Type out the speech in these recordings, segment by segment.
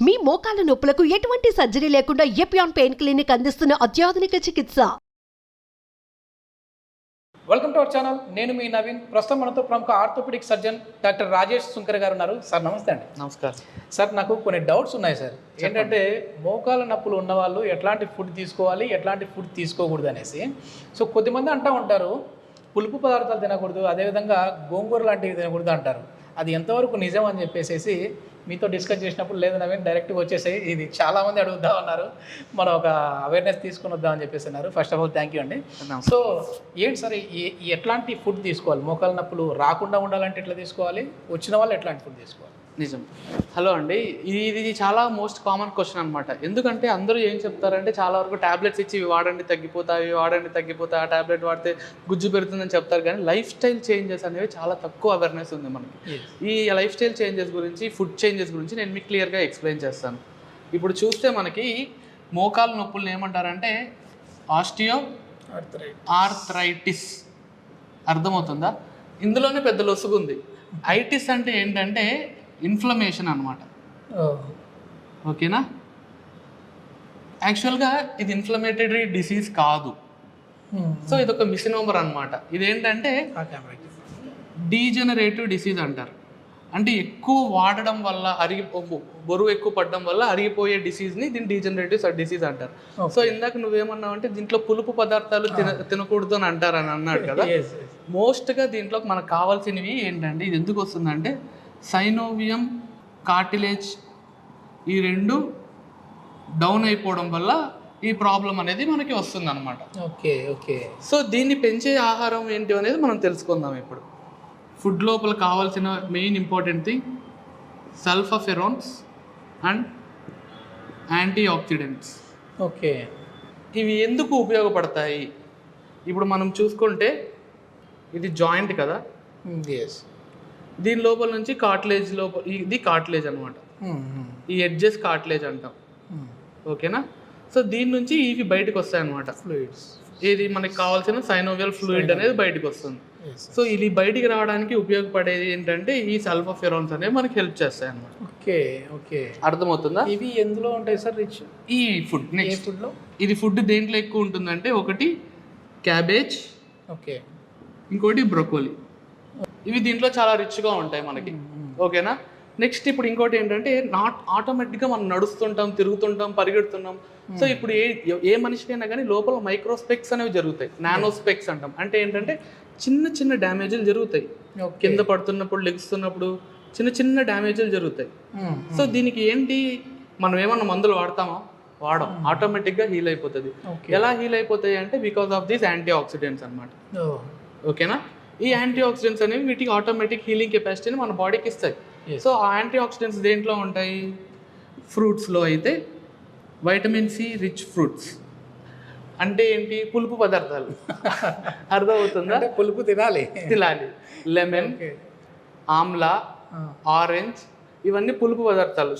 మీ మోకాల నొప్పులకు ఎటువంటి సర్జరీ లేకుండా ఎపియాన్ పెయిన్ క్లినిక్ అందిస్తున్న అత్యాధునిక చికిత్స. Welcome to our channel. నేను మీ నవీన్. ప్రస్తుతం మనతో ప్రముఖ orthopaedic surgeon doctor Rajesh Sunkar garu ఉన్నారు. సార్ నమస్తే అండి. నమస్కారం సార్, నాకు కొన్ని డౌట్స్ ఉన్నాయి సార్. ఏంటంటే మోకాల నొప్పులు ఉన్న వాళ్ళు ఎట్లాంటి ఫుడ్ తీసుకోవాలి, ఎట్లాంటి ఫుడ్ తీసుకోకూడదు అనేసి. సో కొద్దిమంది అంటూ ఉంటారు పులుపు పదార్థాలు తినకూడదు, అదేవిధంగా గోంగూర లాంటివి తినకూడదు అంటారు. అది ఎంతవరకు నిజం అని చెప్పేసి మీతో డిస్కస్ చేసినప్పుడు లేదు నవీన్ డైరెక్ట్గా వచ్చేసాయి, ఇది చాలామంది అడుగుతా ఉన్నారు, మనం ఒక అవేర్నెస్ తీసుకుని వద్దామని చెప్పేసి అన్నారు. First of all thank you అండి. సో ఏంటి సార్, ఎట్లాంటి ఫుడ్ తీసుకోవాలి? మోకాల నొప్పులు రాకుండా ఉండాలంటే ఎట్లా తీసుకోవాలి, వచ్చిన వాళ్ళు ఎట్లాంటి ఫుడ్ తీసుకోవాలి? నిజం. హలో అండి, ఇది చాలా మోస్ట్ కామన్ క్వశ్చన్ అనమాట. ఎందుకంటే అందరూ ఏం చెప్తారంటే చాలా వరకు ట్యాబ్లెట్స్ ఇచ్చి ఇవి వాడండి తగ్గిపోతాయి, ఆ ట్యాబ్లెట్ వాడితే గుజ్జు పెడుతుందని చెప్తారు. కానీ లైఫ్ స్టైల్ చేంజెస్ అనేవి చాలా తక్కువ అవేర్నెస్ ఉంది మనకి. ఈ లైఫ్ స్టైల్ చేంజెస్ గురించి, ఫుడ్ చేంజెస్ గురించి నేను మీకు క్లియర్గా ఎక్స్ప్లెయిన్ చేస్తాను. ఇప్పుడు చూస్తే మనకి మోకాల నొప్పులను ఏమంటారంటే ఆస్టియో ఆర్థరైటిస్. అర్థమవుతుందా? ఇందులోనే పెద్ద లొసుగుంది. ఐటిస్ అంటే ఏంటంటే ఇన్ఫ్లమేషన్ అనమాట. ఓకేనా? యాక్చువల్గా ఇది ఇన్ఫ్లమేటరీ డిసీజ్ కాదు. సో ఇది ఒక మిస్నోమర్ అనమాట. ఇదేంటంటే డీజనరేటివ్ డిసీజ్ అంటారు. అంటే ఎక్కువ వాడడం వల్ల బరువు ఎక్కువ పడడం వల్ల అరిగిపోయే డిసీజ్ని దీన్ని డీజనరేటివ్ డిసీజ్ అంటారు. సో ఇందాక నువ్వేమన్నావు అంటే దీంట్లో పులుపు పదార్థాలు తినకూడదు అని అంటారు అని అన్నాడు కదా. మోస్ట్గా దీంట్లో మనకు కావాల్సినవి ఏంటంటే, ఇది ఎందుకు వస్తుందంటే సైనోవియం కార్టిలేజ్ ఈ రెండు డౌన్ అయిపోవడం వల్ల ఈ ప్రాబ్లం అనేది మనకి వస్తుంది అనమాట. ఓకే. సో దీన్ని పెంచే ఆహారం ఏంటి అనేది మనం తెలుసుకుందాం ఇప్పుడు. ఫుడ్ లోపల కావాల్సిన main important thing sulforaphanes and antioxidants. Okay. ఇవి ఎందుకు ఉపయోగపడతాయి? ఇప్పుడు మనం చూసుకుంటే ఇది జాయింట్ కదా. దీని లోపల నుంచి కార్టిలేజ్ లోపల, ఇది కార్టిలేజ్ అనమాట. ఈ ఎడ్జెస్ కార్టిలేజ్ అంటాం. ఓకేనా? సో దీని నుంచి ఇవి బయటకు వస్తాయి అనమాట, ఫ్లూయిడ్స్. ఇది మనకి కావాల్సిన సైనోవియల్ ఫ్లూయిడ్ అనేది బయటకు వస్తుంది. సో ఇది బయటికి రావడానికి ఉపయోగపడేది ఏంటంటే ఈ సల్ఫోఫెరాన్స్ అనేవి మనకి హెల్ప్ చేస్తాయి అనమాట. ఓకే. అర్థమవుతుందా? ఇవి ఎందులో ఉంటాయి సార్ రిచ్? ఈ ఫుడ్. నెక్స్ట్ ఫుడ్లో ఇది ఫుడ్ దేంట్లో ఎక్కువ ఉంటుందంటే ఒకటి క్యాబేజ్, ఓకే, ఇంకోటి బ్రొకోలీ. ఇవి దీంట్లో చాలా రిచ్గా ఉంటాయి మనకి. ఓకేనా? నెక్స్ట్ ఇప్పుడు ఇంకోటి ఏంటంటే ఆటోమేటిక్గా మనం నడుస్తుంటాం, తిరుగుతుంటాం, పరిగెడుతున్నాం. సో ఇప్పుడు ఏ మనిషికైనా కానీ లోపల మైక్రోస్పెక్స్ అనేవి జరుగుతాయి, నానోస్పెక్స్ అంటాం. అంటే ఏంటంటే చిన్న చిన్న డ్యామేజ్లు జరుగుతాయి. కింద పడుతున్నప్పుడు, లెగుస్తున్నప్పుడు చిన్న డ్యామేజ్లు జరుగుతాయి. సో దీనికి ఏంటి, మనం ఏమన్నా మందులు వాడం, ఆటోమేటిక్గా హీల్ అయిపోతుంది. ఎలా హీల్ అయిపోతాయి అంటే because of these antioxidants అనమాట. ఓకేనా? ఈ యాంటీ ఆక్సిడెంట్స్ అనేవి వీటికి ఆటోమేటిక్ హీలింగ్ కెపాసిటీని మన బాడీకి ఇస్తాయి. సో ఆ యాంటీ ఆక్సిడెంట్స్ దేంట్లో ఉంటాయి? ఫ్రూట్స్లో అయితే వైటమిన్ సి రిచ్ ఫ్రూట్స్. అంటే ఏంటి? పులుపు పదార్థాలు. అర్థమవుతుందా? పులుపు తినాలి. లెమన్, ఆమ్లా, ఆరెంజ్ ఇవన్నీ పులుపు పదార్థాలు.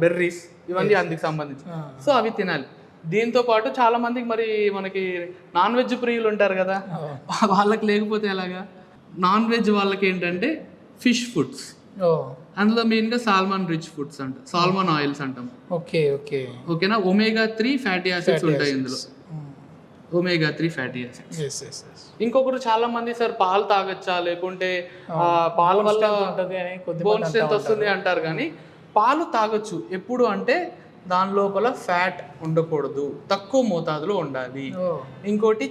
బెర్రీస్ ఇవన్నీ అందుకు సంబంధించి. సో అవి తినాలి. దీంతో పాటు చాలా మందికి మరి మనకి నాన్ వెజ్ ప్రియులు ఉంటారు కదా, వాళ్ళకి లేకపోతే ఎలాగా? నాన్ వెజ్ వాళ్ళకి ఏంటంటే ఫిష్ ఫుడ్స్. అందులో మెయిన్గా సాల్మన్ రిచ్ ఫుడ్స్ అంటాం, సాల్మన్ ఆయిల్స్ అంటాం. ఓకేనా? ఒమేగా 3 ఫ్యాటీ యాసిడ్స్ ఉంటాయి ఇందులో. Omega 3 fatty acids. ఇంకొకరు చాలా మంది సార్ పాలు తాగొచ్చా, లేకుంటే పాల వల్ల బోన్ స్ట్రెంత్ వస్తుంది అంటారు. కానీ పాలు తాగొచ్చు. ఎప్పుడు అంటే దాని లోపల ఫ్యాట్ ఉండకూడదు, తక్కువ మోతాదులో ఉండాలి. ఇంకోటి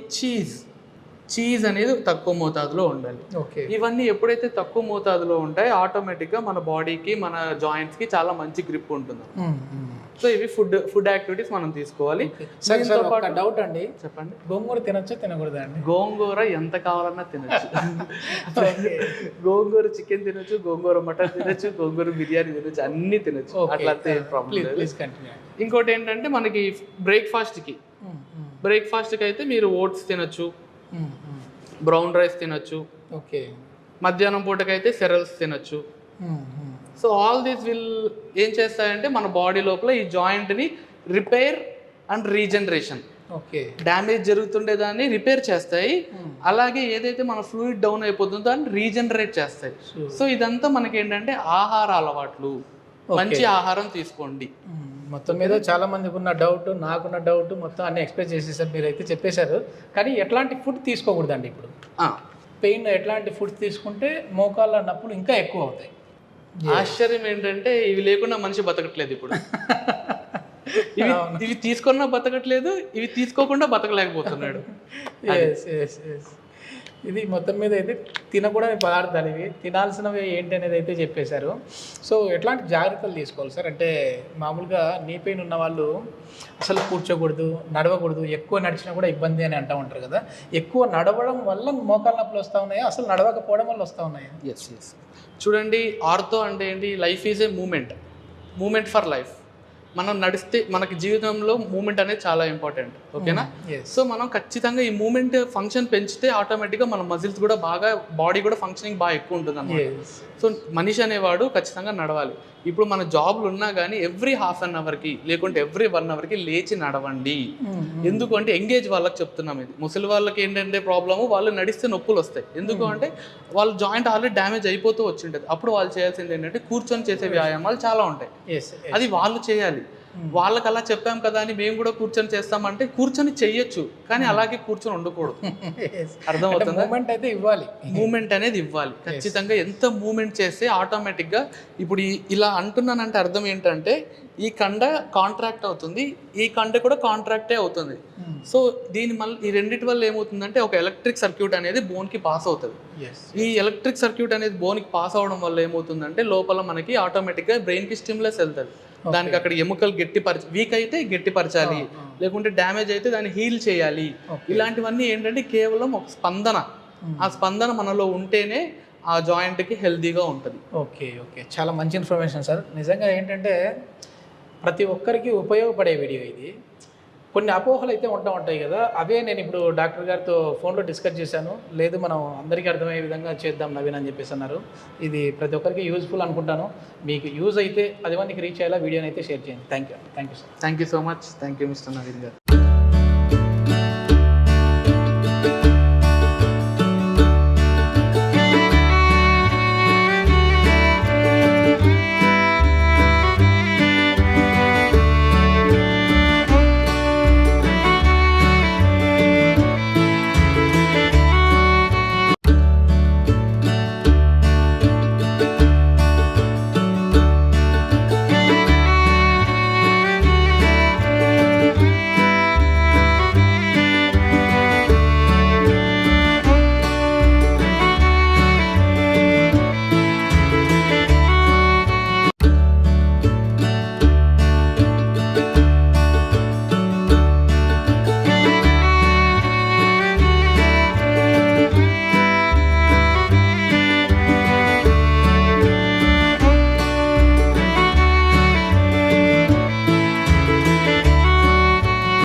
చీజ్ అనేది తక్కువ మోతాదులో ఉండాలి. ఇవన్నీ ఎప్పుడైతే తక్కువ మోతాదులో ఉంటాయో ఆటోమేటిక్గా మన బాడీకి, మన జాయింట్స్కి చాలా మంచి గ్రిప్ ఉంటుంది. సో ఇవి ఫుడ్ యాక్టివిటీస్ మనం తీసుకోవాలి. డౌట్ అండి, చెప్పండి. గోంగూర తినొచ్చా తినకూడదా అండి? గోంగూర ఎంత కావాలన్నా తినచ్చు. గోంగూర చికెన్ తినొచ్చు, గోంగూర మటన్ తినొచ్చు, గోంగూర బిర్యానీ తినొచ్చు, అన్ని తినొచ్చు. అట్లా ఇంకోటి ఏంటంటే మనకి బ్రేక్ఫాస్ట్కి అయితే మీరు ఓట్స్ తినొచ్చు, బ్రౌన్ రైస్ తినొచ్చు. మధ్యాహ్నం పూటకైతే సెరల్స్ తినొచ్చు. సో ఆల్ దీస్ ఏం చేస్తాయంటే మన బాడీ లోపల ఈ జాయింట్ని రిపేర్ అండ్ రీజనరేషన్, డ్యామేజ్ జరుగుతుండే దాన్ని రిపేర్ చేస్తాయి. అలాగే ఏదైతే మన ఫ్లూయిడ్ డౌన్ అయిపోతుందో దాన్ని రీజనరేట్ చేస్తాయి. సో ఇదంతా మనకి ఏంటంటే ఆహార అలవాట్లు. మంచి ఆహారం తీసుకోండి. మొత్తం మీద చాలా మందికి ఉన్న డౌట్, నాకున్న డౌట్ మొత్తం అన్ని ఎక్స్ప్లెయిన్ చేసేసారు, మీరైతే చెప్పేశారు. కానీ ఎట్లాంటి ఫుడ్ తీసుకోకూడదండి ఇప్పుడు పెయిన్, ఎట్లాంటి ఫుడ్ తీసుకుంటే మోకాళ్ళ నొప్పులు ఇంకా ఎక్కువ అవుతాయి? ఆశ్చర్యం ఏంటంటే ఇవి లేకుండా మనిషి బతకట్లేదు ఇప్పుడు. ఇవి తీసుకున్నా బతకట్లేదు, ఇవి తీసుకోకుండా బతకలేకపోతున్నాడు. ఇది మొత్తం మీద అయితే తినకూడని పదార్థాలు ఇవి, తినాల్సినవి ఏంటి అనేది అయితే చెప్పేశారు. సో ఎట్లాంటి జాగ్రత్తలు తీసుకోవాలి సార్? అంటే మామూలుగా నీ పెయిన్ ఉన్న వాళ్ళు అసలు కూర్చోకూడదు, నడవకూడదు, ఎక్కువ నడిచినా కూడా ఇబ్బంది అని అంటూ ఉంటారు కదా. ఎక్కువ నడవడం వల్ల మోకాళ్ళ నొప్పులు వస్తూ ఉన్నాయా, అసలు నడవకపోవడం వల్ల వస్తూ ఉన్నాయా? ఎస్ చూడండి, ఆర్థో అంటే ఏంటి? Life is a moment for life. మనం నడిస్తే మనకి జీవితంలో మూమెంట్ అనేది చాలా ఇంపార్టెంట్, ఓకేనా? సో మనం ఖచ్చితంగా ఈ మూమెంట్ ఫంక్షన్ పెంచితే ఆటోమేటిక్గా మన మజిల్స్ కూడా బాగా, బాడీ కూడా ఫంక్షనింగ్ బాగా ఎక్కువ ఉంటుంది అన్నమాట. సో మనిషి అనేవాడు ఖచ్చితంగా నడవాలి. ఇప్పుడు మన జాబ్లు ఉన్నా కానీ ఎవ్రీ హాఫ్ అన్ అవర్కి లేకుంటే ఎవ్రీ 1 అవర్కి లేచి నడవండి. ఎందుకు అంటే ఎంగేజ్ వాళ్ళకి చెప్తున్నాం ఇది. ముసలి వాళ్ళకి ఏంటంటే ప్రాబ్లము, వాళ్ళు నడిస్తే నొప్పులు వస్తాయి. ఎందుకు అంటే వాళ్ళ జాయింట్ ఆల్రెడీ డ్యామేజ్ అయిపోతూ వచ్చి ఉంటుంది. అప్పుడు వాళ్ళు చేయాల్సింది ఏంటంటే కూర్చొని చేసే వ్యాయామాలు చాలా ఉంటాయి, అది వాళ్ళు చేయాలి. వాళ్ళకి అలా చెప్పాం కదా అని మేము కూడా కూర్చొని చేస్తామంటే కూర్చొని చెయ్యొచ్చు, కానీ అలాగే కూర్చొని ఉండకూడదు. అర్థమవుతుందా? మూమెంట్ అనేది ఇవ్వాలి ఖచ్చితంగా. ఎంత మూమెంట్ చేస్తే ఆటోమేటిక్గా, ఇప్పుడు ఇలా అంటున్నానంటే అర్థం ఏంటంటే ఈ కండ కాంట్రాక్ట్ అవుతుంది, ఈ కండ కూడా కాంట్రాక్టే అవుతుంది. సో దీని మళ్ళీ ఈ రెండింటి వల్ల ఏమవుతుందంటే ఒక ఎలక్ట్రిక్ సర్క్యూట్ అనేది బోన్కి పాస్ అవుతుంది. ఈ ఎలక్ట్రిక్ సర్క్యూట్ అనేది బోన్కి పాస్ అవడం వల్ల ఏమవుతుందంటే లోపల మనకి ఆటోమేటిక్గా బ్రెయిన్కి స్టిమ్యులస్ వెళ్తుంది. దానికి అక్కడ ఎముకలు వీక్ అయితే గట్టిపరచాలి, లేకుంటే డ్యామేజ్ అయితే దాన్ని హీల్ చేయాలి. ఇలాంటివన్నీ ఏంటంటే కేవలం ఒక స్పందన, ఆ స్పందన మనలో ఉంటేనే ఆ జాయింట్కి హెల్తీగా ఉంటుంది. ఓకే, చాలా మంచి ఇన్ఫర్మేషన్ సార్. నిజంగా ఏంటంటే ప్రతి ఒక్కరికి ఉపయోగపడే వీడియో ఇది. కొన్ని అపోహలు అయితే ఉంటాయి కదా, అవే నేను ఇప్పుడు డాక్టర్ గారితో ఫోన్లో డిస్కస్ చేశాను. లేదు మనం అందరికీ అర్థమయ్యే విధంగా చేద్దాం నవీన్ అని చెప్పేసి అన్నారు. ఇది ప్రతి ఒక్కరికి యూజ్ఫుల్ అనుకుంటాను. మీకు యూజ్ అయితే 10 మందికి రీచ్ అయ్యేలా వీడియోని అయితే షేర్ చేయండి. Thank you sir. Thank you so much. Thank you mister Naveen గారు.